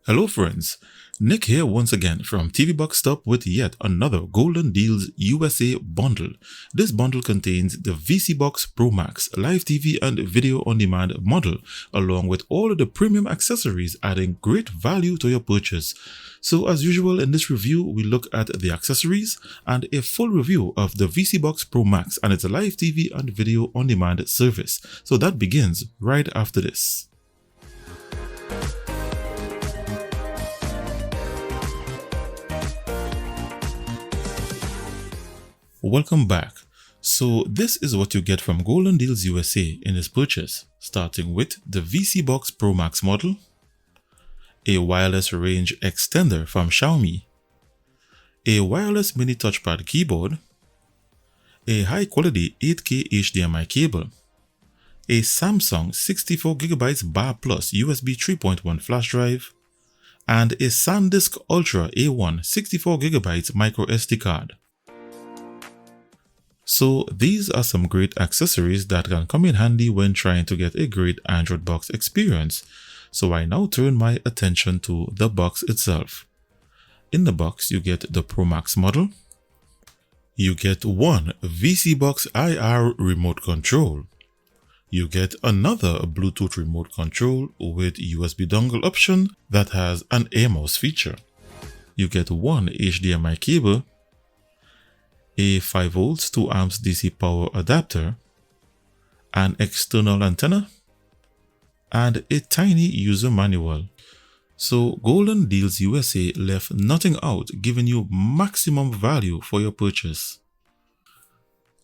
Hello friends, Nick here once again from TV VOD Stop with yet another Golden Deals USA bundle. This bundle contains the vSeeBox Pro Max live TV and video on demand model along with all of the premium accessories adding great value to your purchase. So as usual in this review we look at the accessories and a full review of the vSeeBox Pro Max and its live TV and video on demand service. So that begins right after this. Welcome back. So this is what you get from Golden Deals USA in this purchase, starting with the vSeeBox Pro Max model, a wireless range extender from Xiaomi, a wireless mini touchpad keyboard, a high quality 8K HDMI cable, a Samsung 64GB Bar Plus USB 3.1 flash drive, and a SanDisk Ultra A1 64GB micro SD card. So these are some great accessories that can come in handy when trying to get a great Android box experience. So I now turn my attention to the box itself. In the box you get the Pro Max model. You get one vSeeBox IR remote control. You get another Bluetooth remote control with USB dongle option that has an air mouse feature. You get one HDMI cable, a 5V 2A DC power adapter, an external antenna, and a tiny user manual. So Golden Deals USA left nothing out, giving you maximum value for your purchase.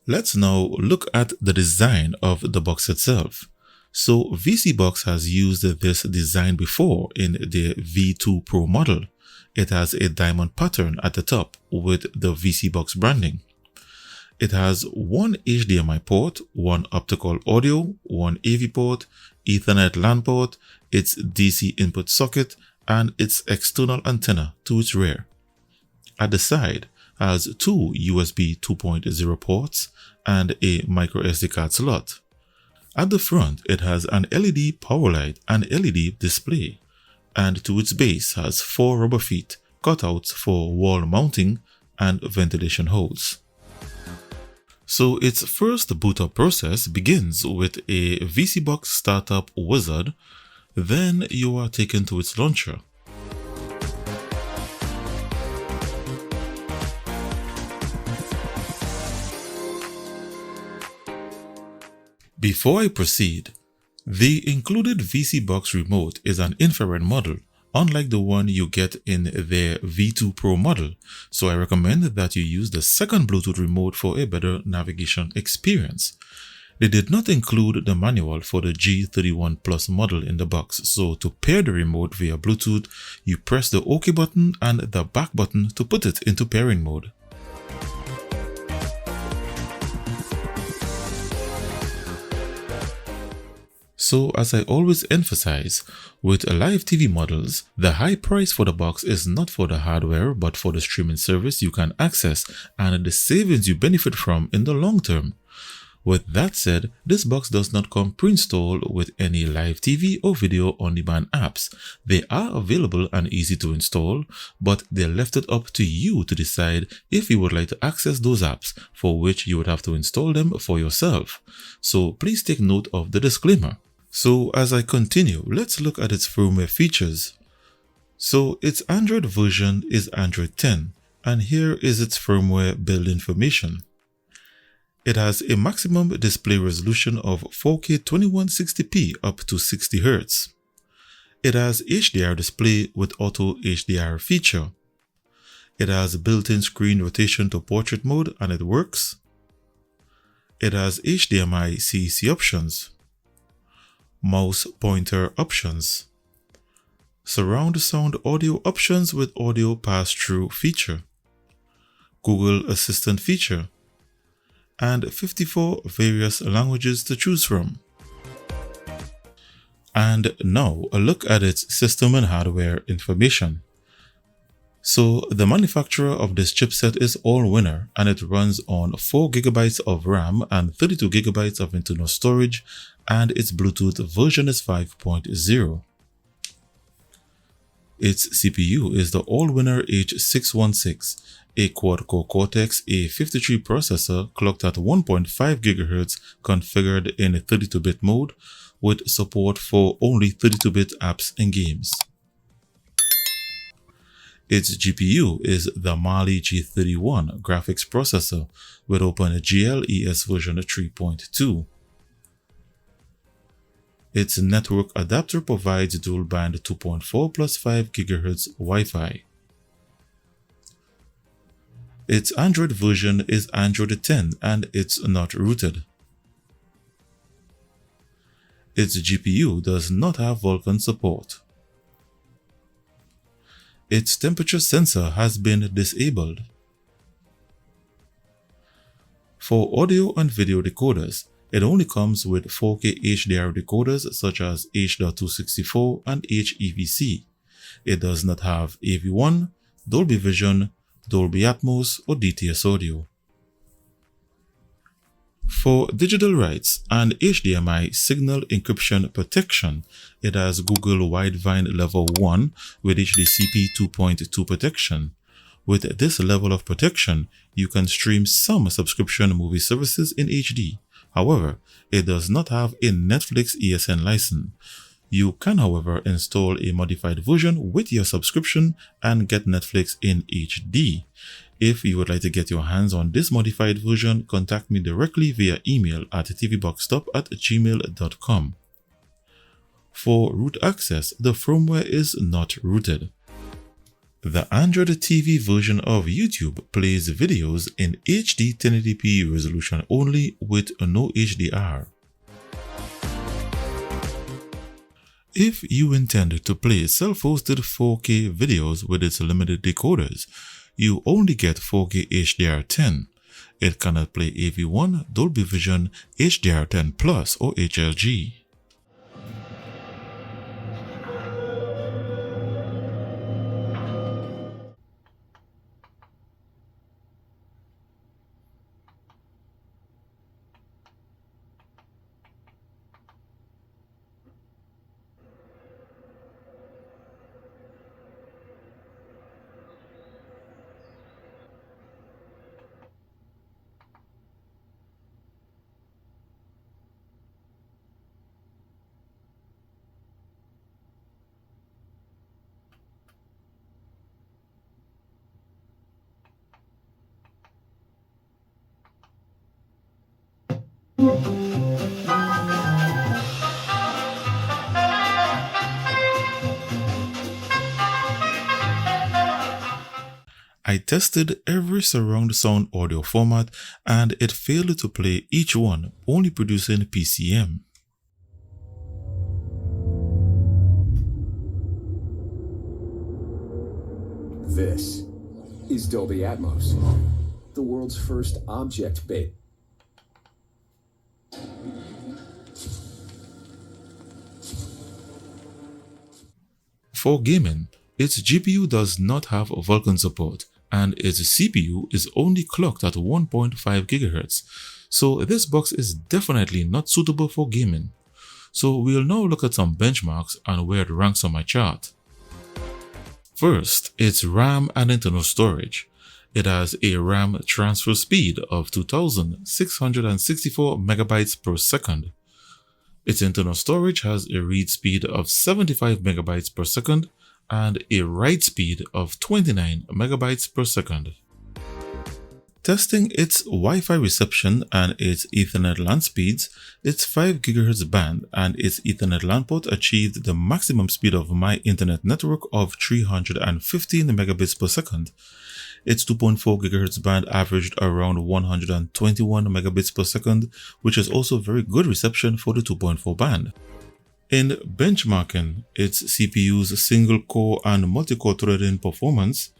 Let's now look at the design of the box itself. So vSeeBox has used this design before in the V2 Pro model. It has a diamond pattern at the top with the vSeeBox branding. It has one HDMI port, one optical audio, one AV port, Ethernet LAN port, its DC input socket, and its external antenna to its rear. At the side has two USB 2.0 ports and a micro SD card slot. At the front it has an LED power light and LED display, and to its base has four rubber feet, cutouts for wall mounting and ventilation holes. So its first boot up process begins with a vSeeBox startup wizard, then you are taken to its launcher. Before I proceed, the included vSeeBox remote is an infrared model, unlike the one you get in their V2 Pro model, so I recommend that you use the second Bluetooth remote for a better navigation experience. They did not include the manual for the G31 Plus model in the box, so to pair the remote via Bluetooth, you press the OK button and the back button to put it into pairing mode. So as I always emphasize, with live TV models, the high price for the box is not for the hardware but for the streaming service you can access and the savings you benefit from in the long term. With that said, this box does not come pre-installed with any live TV or video on demand apps. They are available and easy to install, but they left it up to you to decide if you would like to access those apps, for which you would have to install them for yourself. So please take note of the disclaimer. So as I continue, let's look at its firmware features. So its Android version is Android 10, and here is its firmware build information. It has a maximum display resolution of 4K 2160p up to 60Hz. It has HDR display with auto HDR feature. It has built-in screen rotation to portrait mode and it works. It has HDMI CEC options, mouse pointer options, surround sound audio options with audio pass-through feature, Google Assistant feature, and 54 various languages to choose from. And now a look at its system and hardware information. So the manufacturer of this chipset is Allwinner and it runs on 4GB of RAM and 32GB of internal storage, and its Bluetooth version is 5.0. Its CPU is the all-winner H616, a quad-core Cortex A53 processor clocked at 1.5 GHz configured in 32-bit mode with support for only 32-bit apps and games. Its GPU is the Mali G31 graphics processor with OpenGL ES version 3.2. Its network adapter provides dual-band 2.4 plus 5 GHz Wi-Fi. Its Android version is Android 10 and it's not rooted. Its GPU does not have Vulkan support. Its temperature sensor has been disabled. For audio and video decoders, it only comes with 4K HDR decoders such as H.264 and HEVC. It does not have AV1, Dolby Vision, Dolby Atmos, or DTS audio. For digital writes and HDMI signal encryption protection, it has Google Widevine Level 1 with HDCP 2.2 protection. With this level of protection, you can stream some subscription movie services in HD. However, it does not have a Netflix ESN license. You can, however, install a modified version with your subscription and get Netflix in HD. If you would like to get your hands on this modified version, contact me directly via email at tvboxstop@gmail.com. For root access, the firmware is not rooted. The Android TV version of YouTube plays videos in HD 1080p resolution only with no HDR. If you intend to play self-hosted 4K videos with its limited decoders, you only get 4K HDR10. It cannot play AV1, Dolby Vision, HDR10 Plus or HLG. I tested every surround sound audio format and it failed to play each one, only producing PCM. This is Dolby Atmos, the world's first object-based. For gaming, its GPU does not have Vulkan support, and its CPU is only clocked at 1.5 GHz, so this box is definitely not suitable for gaming. So we'll now look at some benchmarks and where it ranks on my chart. First, its RAM and internal storage. It has a RAM transfer speed of 2664 megabytes per second. Its internal storage has a read speed of 75 megabytes per second and a write speed of 29 megabytes per second. Testing its Wi-Fi reception and its Ethernet LAN speeds, its 5 GHz band and its Ethernet LAN port achieved the maximum speed of my internet network of 315 megabits per second. Its 2.4 GHz band averaged around 121 megabits per second, which is also very good reception for the 2.4 band. In benchmarking its CPU's single-core and multi-core threading performance,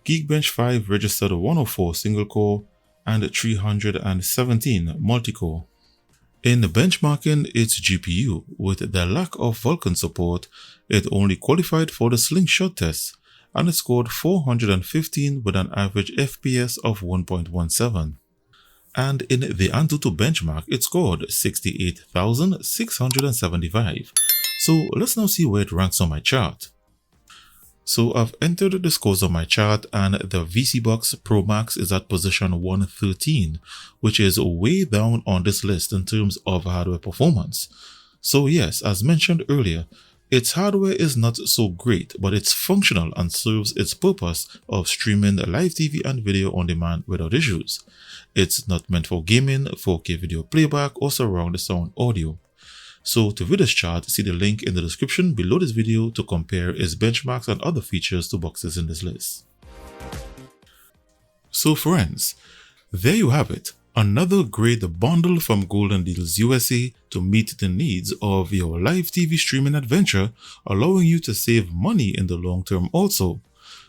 Geekbench 5 registered 104 single-core and 317 multi-core. In benchmarking its GPU, with the lack of Vulkan support, it only qualified for the slingshot test, and it scored 415 with an average FPS of 1.17. And in the Antutu benchmark, it scored 68,675. So let's now see where it ranks on my chart. So I've entered the scores on my chart, and the vSeeBox Pro Max is at position 113, which is way down on this list in terms of hardware performance. So yes, as mentioned earlier, its hardware is not so great, but it's functional and serves its purpose of streaming live TV and video on demand without issues. It's not meant for gaming, 4K video playback, or surround sound audio. So to view this chart, see the link in the description below this video to compare its benchmarks and other features to boxes in this list. So friends, there you have it. Another great bundle from Golden Deals USA to meet the needs of your live TV streaming adventure, allowing you to save money in the long term also.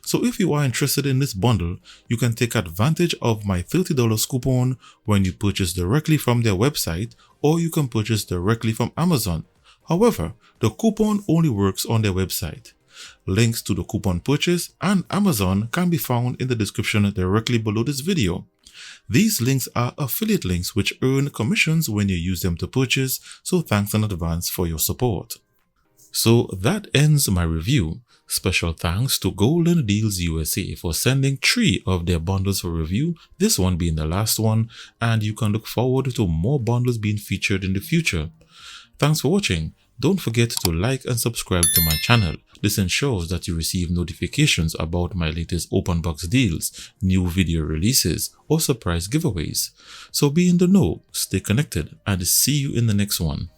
So if you are interested in this bundle, you can take advantage of my $30 coupon when you purchase directly from their website, or you can purchase directly from Amazon. However, the coupon only works on their website. Links to the coupon purchase and Amazon can be found in the description directly below this video. These links are affiliate links which earn commissions when you use them to purchase, so thanks in advance for your support. So that ends my review. Special thanks to Golden Deals USA for sending 3 of their bundles for review, this one being the last one, and you can look forward to more bundles being featured in the future. Thanks for watching. Don't forget to like and subscribe to my channel. This ensures that you receive notifications about my latest open box deals, new video releases, or surprise giveaways. So be in the know, stay connected, and see you in the next one.